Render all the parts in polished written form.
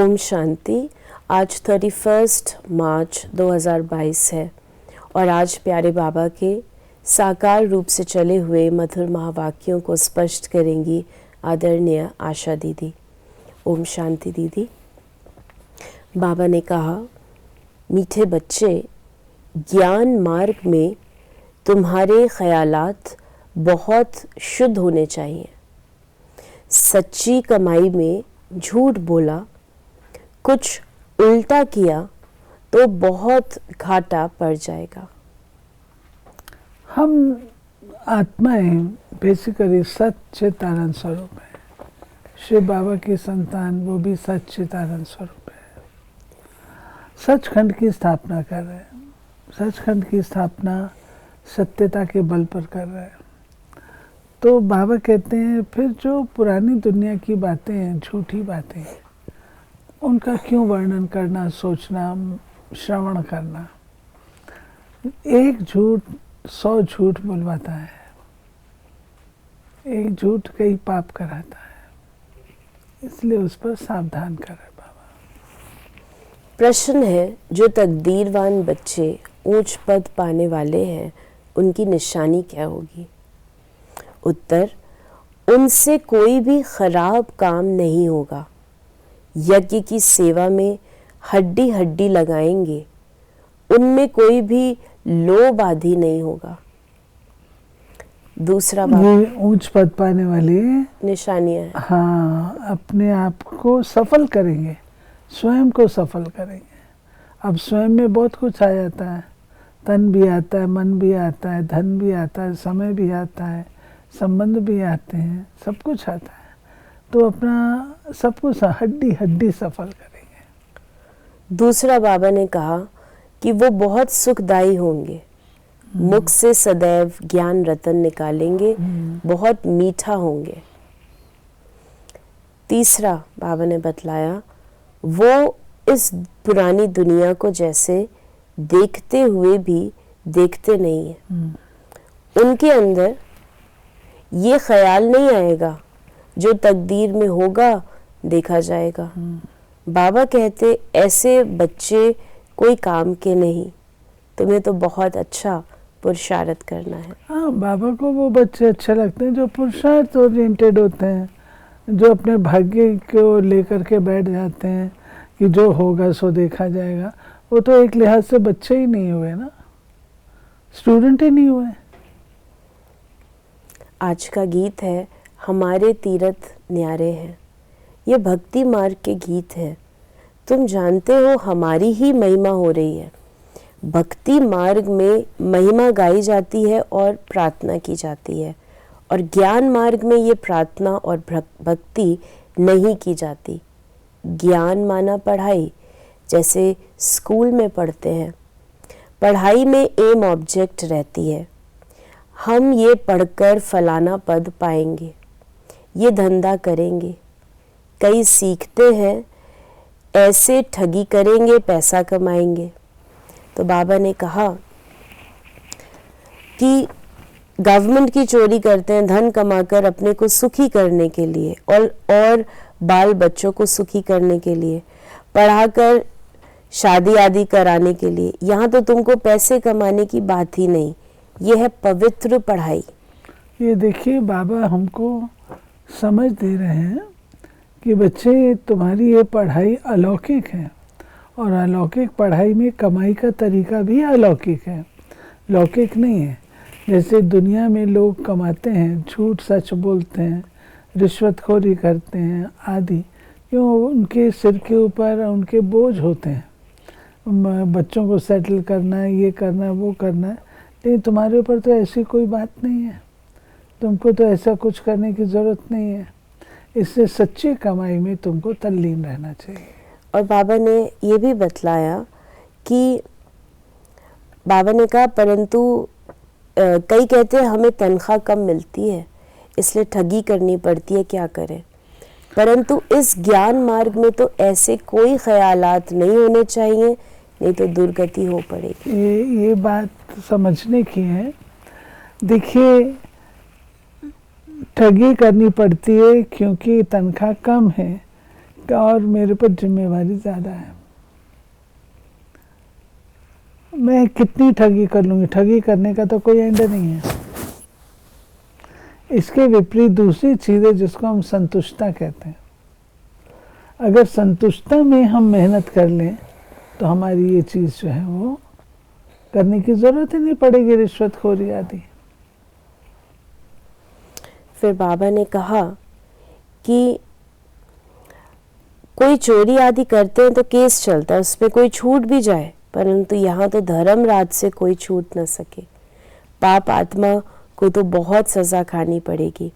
ओम शांति। आज 31 मार्च 2022 है और आज प्यारे बाबा के साकार रूप से चले हुए मधुर महावाक्यों को स्पष्ट करेंगी आदरणीय आशा दीदी। ओम शांति दीदी। बाबा ने कहा, मीठे बच्चे, ज्ञान मार्ग में तुम्हारे ख्यालात बहुत शुद्ध होने चाहिए। सच्ची कमाई में झूठ बोला, कुछ उल्टा किया तो बहुत घाटा पड़ जाएगा। हम आत्माएं बेसिकली सच्चिदानंद स्वरूप है। शिव बाबा की संतान वो भी सच्चिदानंद स्वरूप है। सचखंड की स्थापना कर रहे हैं। सचखंड की स्थापना सत्यता के बल पर कर रहे हैं। तो बाबा कहते हैं फिर जो पुरानी दुनिया की बातें हैं, झूठी बातें हैं, उनका क्यों वर्णन करना, सोचना, श्रवण करना। एक झूठ 100 झूठ बुलवाता है। एक झूठ कई पाप कराता है, इसलिए उस पर सावधान करें बाबा। प्रश्न है, जो तकदीरवान बच्चे ऊंच पद पाने वाले हैं उनकी निशानी क्या होगी? उत्तर, उनसे कोई भी खराब काम नहीं होगा। यज्ञ की सेवा में हड्डी हड्डी लगाएंगे, उनमें कोई भी लोभ आदि नहीं होगा। दूसरा बात, ये ऊंच पद पाने वाले निशानियां हैं। हाँ, अपने आप को सफल करेंगे, स्वयं को सफल करेंगे। अब स्वयं में बहुत कुछ आ जाता है, तन भी आता है, मन भी आता है, धन भी आता है, समय भी आता है, संबंध भी आते हैं, सब कुछ आता है। तो अपना सब कुछ हड्डी हड्डी सफल करेंगे। दूसरा बाबा ने कहा कि वो बहुत सुखदायी होंगे, मुख से सदैव ज्ञान रतन निकालेंगे, बहुत मीठा होंगे। तीसरा बाबा ने बतलाया, वो इस पुरानी दुनिया को जैसे देखते हुए भी देखते नहीं है। उनके अंदर ये ख्याल नहीं आएगा, जो तकदीर में होगा देखा जाएगा। बाबा कहते, ऐसे बच्चे कोई काम के नहीं, तुम्हें तो बहुत अच्छा पुरुषार्थ करना है। हाँ, बाबा को वो बच्चे अच्छे लगते हैं जो पुरुषार्थ ओरिएंटेड होते हैं, जो अपने भाग्य को लेकर के बैठ जाते हैं कि जो होगा सो देखा जाएगा। वो तो एक लिहाज से बच्चे ही नहीं हुए ना, स्टूडेंट ही नहीं हुए। आज का गीत है, हमारे तीरथ न्यारे हैं। ये भक्ति मार्ग के गीत है। तुम जानते हो हमारी ही महिमा हो रही है। भक्ति मार्ग में महिमा गाई जाती है और प्रार्थना की जाती है, और ज्ञान मार्ग में ये प्रार्थना और भक्ति नहीं की जाती। ज्ञान माना पढ़ाई, जैसे स्कूल में पढ़ते हैं। पढ़ाई में एम ऑब्जेक्ट रहती है, हम ये पढ़कर फलाना पद पाएंगे, ये धंधा करेंगे। कई सीखते हैं ऐसे ठगी करेंगे, पैसा कमाएंगे। तो बाबा ने कहा कि गवर्नमेंट की चोरी करते हैं धन कमाकर अपने को सुखी करने के लिए, और बाल बच्चों को सुखी करने के लिए, पढ़ाकर शादी आदि कराने के लिए। यहाँ तो तुमको पैसे कमाने की बात ही नहीं, ये है पवित्र पढ़ाई। ये देखिए, बाबा हमको समझ दे रहे हैं कि बच्चे, तुम्हारी ये पढ़ाई अलौकिक है, और अलौकिक पढ़ाई में कमाई का तरीका भी अलौकिक है, लौकिक नहीं है। जैसे दुनिया में लोग कमाते हैं, झूठ सच बोलते हैं, रिश्वतखोरी करते हैं आदि, क्यों? उनके सिर के ऊपर उनके बोझ होते हैं। बच्चों को सेटल करना है, ये करना है, वो करना है। लेकिन तुम्हारे ऊपर तो ऐसी कोई बात नहीं है, तुमको तो ऐसा कुछ करने की ज़रूरत नहीं है। इससे सच्ची कमाई में तुमको तल्लीन रहना चाहिए। और बाबा ने ये भी बतलाया कि बाबा ने कहा, परंतु कई कहते हैं हमें तनख्वाह कम मिलती है इसलिए ठगी करनी पड़ती है, क्या करें। परंतु इस ज्ञान मार्ग में तो ऐसे कोई ख्यालात नहीं होने चाहिए, नहीं तो दुर्गति हो पड़ेगी। ये बात समझने की है। देखिए, ठगी करनी पड़ती है क्योंकि तनख्वाह कम है, और मेरे पर जिम्मेवारी ज़्यादा है। मैं कितनी ठगी कर लूँगी, ठगी करने का तो कोई एंड नहीं है। इसके विपरीत दूसरी चीज़ है जिसको हम संतुष्टता कहते हैं। अगर संतुष्टता में हम मेहनत कर लें तो हमारी ये चीज़ जो है वो करने की ज़रूरत ही नहीं पड़ेगी, रिश्वतखोरी आदि। फिर बाबा ने कहा कि कोई चोरी आदि करते हैं तो केस चलता है, उसमें कोई छूट भी जाए, परंतु यहाँ तो धर्मराज से कोई छूट न सके। पाप आत्मा को तो बहुत सज़ा खानी पड़ेगी।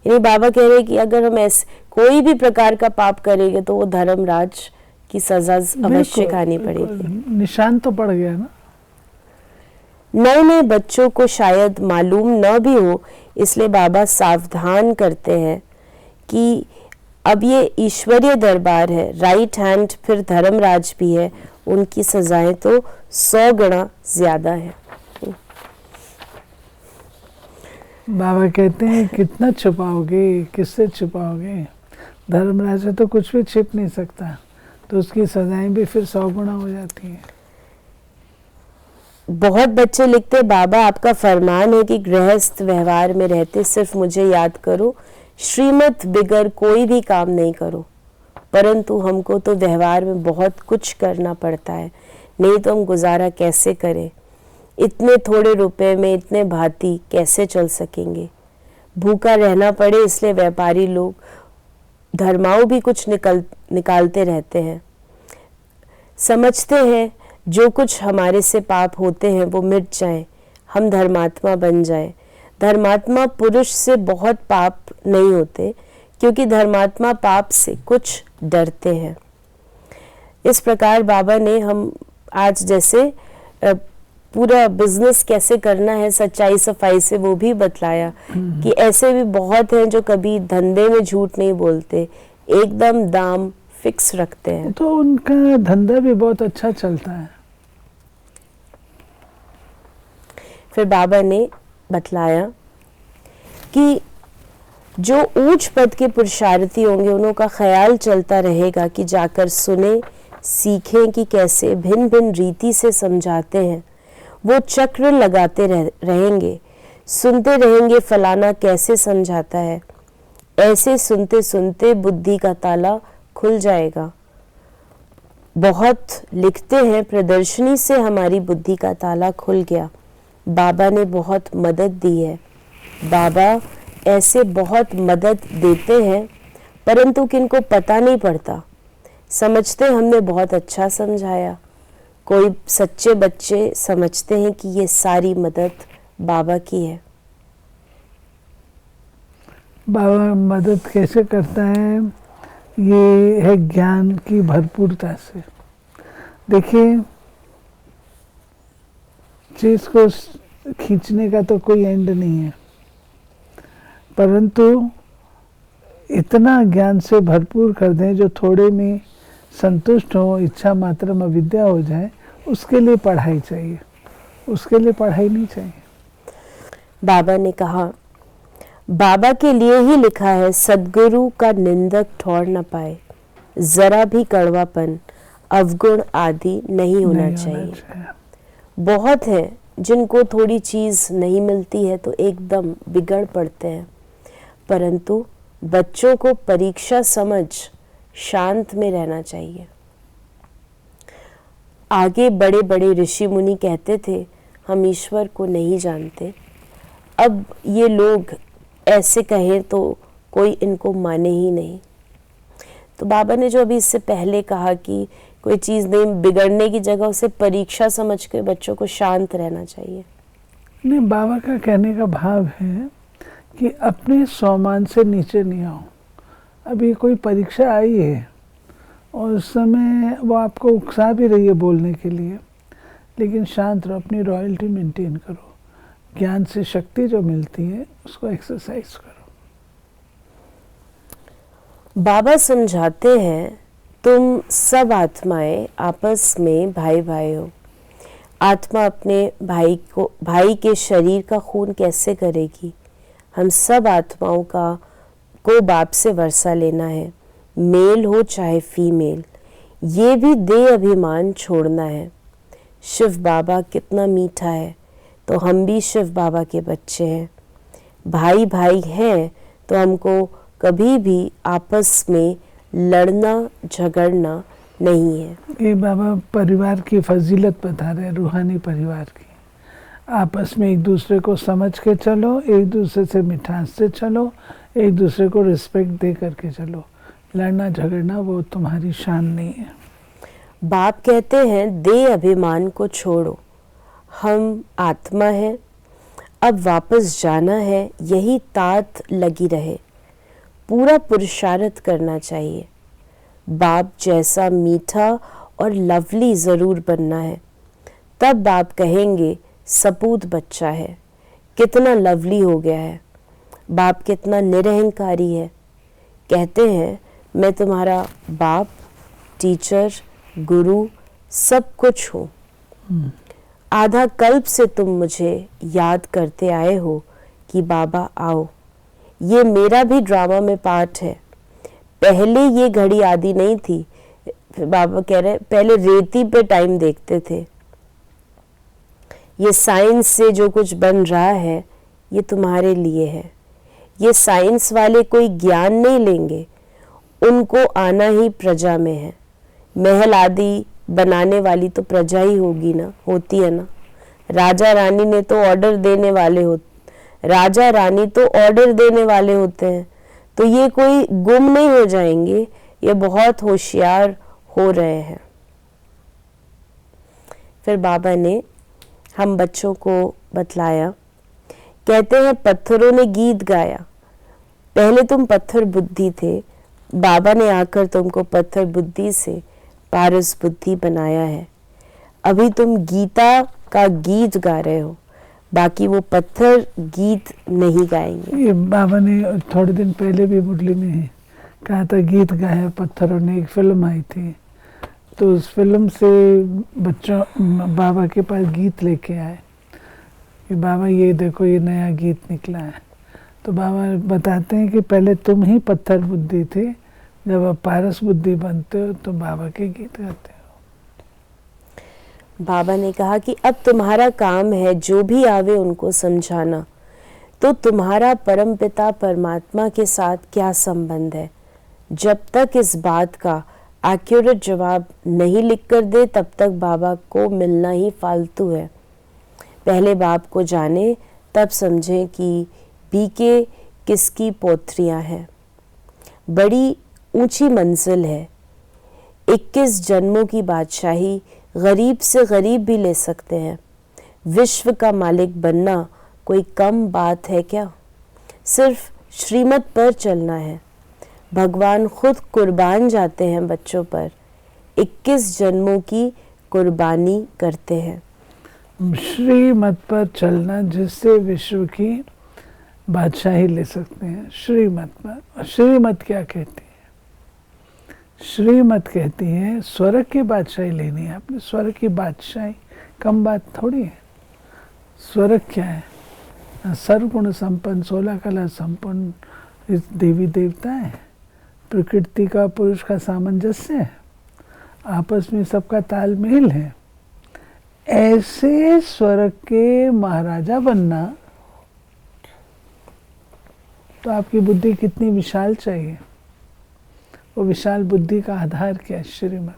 यानी बाबा कह रहे हैं कि अगर हम ऐसे कोई भी प्रकार का पाप करेंगे तो वो धर्मराज की सज़ा अवश्य खानी पड़ेगी। निशान तो पड़ गया ना। नए नए बच्चों को शायद मालूम न भी हो, इसलिए बाबा सावधान करते हैं कि अब ये ईश्वरीय दरबार है, राइट हैंड फिर धर्मराज भी है, उनकी सजाएं तो 100 गुना ज्यादा है। बाबा कहते हैं कितना छुपाओगे, किससे छुपाओगे? धर्मराज से तो कुछ भी छिप नहीं सकता, तो उसकी सजाएं भी फिर 100 गुना हो जाती हैं। बहुत बच्चे लिखते, बाबा आपका फरमान है कि गृहस्थ व्यवहार में रहते सिर्फ मुझे याद करो, श्रीमत बिगर कोई भी काम नहीं करो। परंतु हमको तो व्यवहार में बहुत कुछ करना पड़ता है, नहीं तो हम गुजारा कैसे करें? इतने थोड़े रुपए में इतने भांति कैसे चल सकेंगे? भूखा रहना पड़े, इसलिए व्यापारी लोग धर्माओं भी कुछ निकालते रहते हैं। समझते हैं जो कुछ हमारे से पाप होते हैं वो मिट जाएं, हम धर्मात्मा बन जाएं। धर्मात्मा पुरुष से बहुत पाप नहीं होते, क्योंकि धर्मात्मा पाप से कुछ डरते हैं। इस प्रकार बाबा ने हम आज जैसे पूरा बिजनेस कैसे करना है सच्चाई सफाई से वो भी बतलाया कि ऐसे भी बहुत हैं जो कभी धंधे में झूठ नहीं बोलते, एकदम दाम फिक्स रखते हैं, तो उनका धंधा भी बहुत अच्छा चलता है। फिर बाबा ने बतलाया कि जो ऊंच पद के पुरुषार्थी होंगे उन्हों का ख्याल चलता रहेगा कि जाकर सुने सीखें कि कैसे भिन्न भिन्न रीति से समझाते हैं। वो चक्र लगाते रहेंगे, सुनते रहेंगे फलाना कैसे समझाता है। ऐसे सुनते सुनते बुद्धि का ताला खुल जाएगा। बहुत लिखते हैं, प्रदर्शनी से हमारी बुद्धि का ताला खुल गया। बाबा ने बहुत मदद दी है। बाबा ऐसे बहुत मदद देते हैं, परंतु किनको पता नहीं पड़ता। समझते हमने बहुत अच्छा समझाया। कोई सच्चे बच्चे समझते हैं कि ये सारी मदद बाबा की है। बाबा मदद कैसे करता है? ये है ज्ञान की भरपूरता से। देखिए, चीज को खींचने का तो कोई एंड नहीं है, परंतु इतना ज्ञान से भरपूर कर दें जो थोड़े में संतुष्ट हो, इच्छा मात्र में अविद्या हो जाए, उसके लिए पढ़ाई चाहिए, उसके लिए पढ़ाई नहीं चाहिए। बाबा ने कहा, बाबा के लिए ही लिखा है, सद्गुरु का निंदक ठौर न पाए, जरा भी कड़वापन अवगुण आदि नहीं होना चाहिए। बहुत है जिनको थोड़ी चीज नहीं मिलती है तो एकदम बिगड़ पड़ते हैं, परंतु बच्चों को परीक्षा समझ शांत में रहना चाहिए। आगे बड़े बड़े ऋषि मुनि कहते थे हम ईश्वर को नहीं जानते। अब ये लोग ऐसे कहें तो कोई इनको माने ही नहीं। तो बाबा ने जो अभी इससे पहले कहा कि कोई चीज़ नहीं बिगड़ने की जगह उसे परीक्षा समझ के बच्चों को शांत रहना चाहिए। नहीं, बाबा का कहने का भाव है कि अपने स्वमान से नीचे नहीं आओ। अभी कोई परीक्षा आई है और उस समय वो आपको उकसा भी रही है बोलने के लिए, लेकिन शांत रहो, अपनी रॉयल्टी मेंटेन करो। ज्ञान से शक्ति जो मिलती है उसको एक्सरसाइज करो। बाबा समझाते हैं, तुम सब आत्माएं आपस में भाई भाई हो। आत्मा अपने भाई के शरीर का खून कैसे करेगी? हम सब आत्माओं को बाप से वर्षा लेना है। मेल हो चाहे फीमेल, ये भी देह अभिमान छोड़ना है। शिव बाबा कितना मीठा है, तो हम भी शिव बाबा के बच्चे हैं। भाई भाई हैं तो हमको कभी भी आपस में लड़ना झगड़ना नहीं है। ये बाबा परिवार की फजीलत बता रहे हैं, रूहानी परिवार की। आपस में एक दूसरे को समझ के चलो, एक दूसरे से मिठास से चलो, एक दूसरे को रिस्पेक्ट दे करके चलो। लड़ना झगड़ना वो तुम्हारी शान नहीं है। बाप कहते हैं देह अभिमान को छोड़ो, हम आत्मा है, अब वापस जाना है, यही तात लगी रहे। पूरा पुरुषार्थ करना चाहिए। बाप जैसा मीठा और लवली ज़रूर बनना है, तब बाप कहेंगे सपूत बच्चा है, कितना लवली हो गया है। बाप कितना निरहंकारी है। कहते हैं मैं तुम्हारा बाप, टीचर, गुरु सब कुछ हूँ। आधा कल्प से तुम मुझे याद करते आए हो कि बाबा आओ। ये मेरा भी ड्रामा में पार्ट है। पहले ये घड़ी आदि नहीं थी। बाबा कह रहे पहले रेती पे टाइम देखते थे। ये साइंस से जो कुछ बन रहा है ये तुम्हारे लिए है। ये साइंस वाले कोई ज्ञान नहीं लेंगे, उनको आना ही प्रजा में है। महल आदि बनाने वाली तो प्रजा ही होगी ना, होती है ना। राजा रानी ने तो ऑर्डर देने वाले राजा रानी तो ऑर्डर देने वाले होते हैं, तो ये कोई गुम नहीं हो जाएंगे, ये बहुत होशियार हो रहे हैं। फिर बाबा ने हम बच्चों को बतलाया, कहते हैं पत्थरों ने गीत गाया। पहले तुम पत्थर बुद्धि थे, बाबा ने आकर तुमको पत्थर बुद्धि से पारस बुद्धि बनाया है। अभी तुम गीता का गीत गा रहे हो, बाकी वो पत्थर गीत नहीं गाएंगे। ये बाबा ने थोड़े दिन पहले भी मुरली में कहा था, गीत गाया पत्थरों ने। एक फिल्म आई थी, तो उस फिल्म से बच्चों बाबा के पास गीत लेके आए कि बाबा ये देखो ये नया गीत निकला है। तो बाबा बताते हैं कि पहले तुम ही पत्थर बुद्धि थे, जब आप पारस बुद्धि बनते हो तो बाबा के गीत गाते हो। बाबा ने कहा कि अब तुम्हारा काम है जो भी आवे उनको समझाना। तो तुम्हारा परमपिता परमात्मा के साथ क्या संबंध है? जब तक इस बात का एक्यूरेट जवाब नहीं लिख कर दे तब तक बाबा को मिलना ही फालतू है। पहले बाप को जाने तब समझें कि बीके किसकी पोत्रियां हैं। बड़ी ऊंची मंजिल है। 21 जन्मों की बादशाही गरीब से गरीब भी ले सकते हैं। विश्व का मालिक बनना कोई कम बात है क्या? सिर्फ श्रीमत पर चलना है। भगवान खुद कुर्बान जाते हैं बच्चों पर, 21 जन्मों की कुर्बानी करते हैं। श्रीमत पर चलना जिससे विश्व की बादशाही ले सकते हैं। श्रीमत पर। श्रीमत क्या कहती है? श्रीमत कहती है स्वर्ग की बादशाही लेनी है आपने। स्वर्ग की बादशाही कम बात थोड़ी है। स्वर्ग क्या है? सर्वगुण संपन्न, 16 कला संपन्न देवी देवता है, प्रकृति का पुरुष का सामंजस्य है, आपस में सबका तालमेल है। ऐसे स्वर्ग के महाराजा बनना, तो आपकी बुद्धि कितनी विशाल चाहिए। वो विशाल बुद्धि का आधार क्या है? श्रीमत।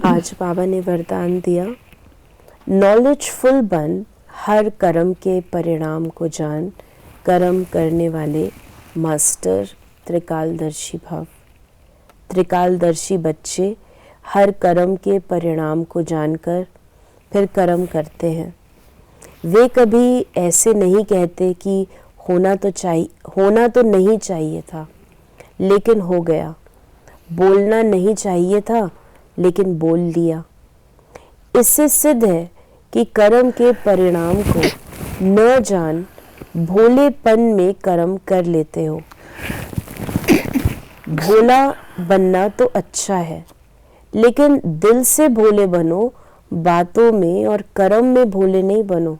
आज बाबा ने वरदान दिया, नॉलेजफुल बन, हर कर्म के परिणाम को जान, कर्म करने वाले मास्टर त्रिकालदर्शी भव। त्रिकालदर्शी बच्चे हर कर्म के परिणाम को जानकर फिर कर्म करते हैं। वे कभी ऐसे नहीं कहते कि होना तो नहीं चाहिए था लेकिन हो गया, बोलना नहीं चाहिए था लेकिन बोल लिया। इससे सिद्ध है कि कर्म के परिणाम को न जान भोलेपन में कर्म कर लेते हो। भोला बनना तो अच्छा है, लेकिन दिल से भोले बनो, बातों में और कर्म में भोले नहीं बनो।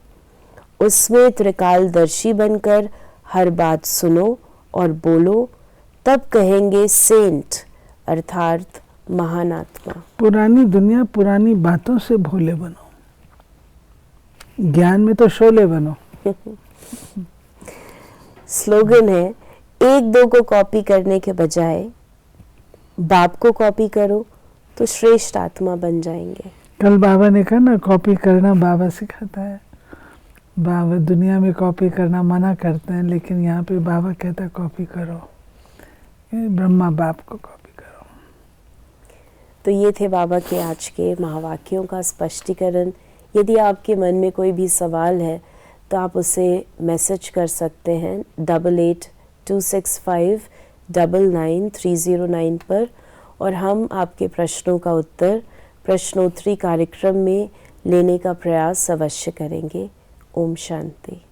उसमें त्रिकालदर्शी बनकर हर बात सुनो और बोलो, तब कहेंगे सेंट अर्थात महान आत्मा। पुरानी दुनिया पुरानी बातों से भोले बनो, ज्ञान में तो शोले बनो। स्लोगन है, एक दो को कॉपी करने के बजाय बाप को कॉपी करो तो श्रेष्ठ आत्मा बन जाएंगे। कल बाबा ने कहा ना, कॉपी करना बाबा सिखाता है। बाबा दुनिया में कॉपी करना मना करते हैं, लेकिन यहाँ पे बाबा कहता है कॉपी करो, ब्रह्मा बाप को कॉपी करो। तो ये थे बाबा के आज के महावाक्यों का स्पष्टीकरण। यदि आपके मन में कोई भी सवाल है तो आप उसे मैसेज कर सकते हैं 8826599309 पर, और हम आपके प्रश्नों का उत्तर प्रश्नोत्तरी कार्यक्रम में लेने का प्रयास अवश्य करेंगे। ओम शांति।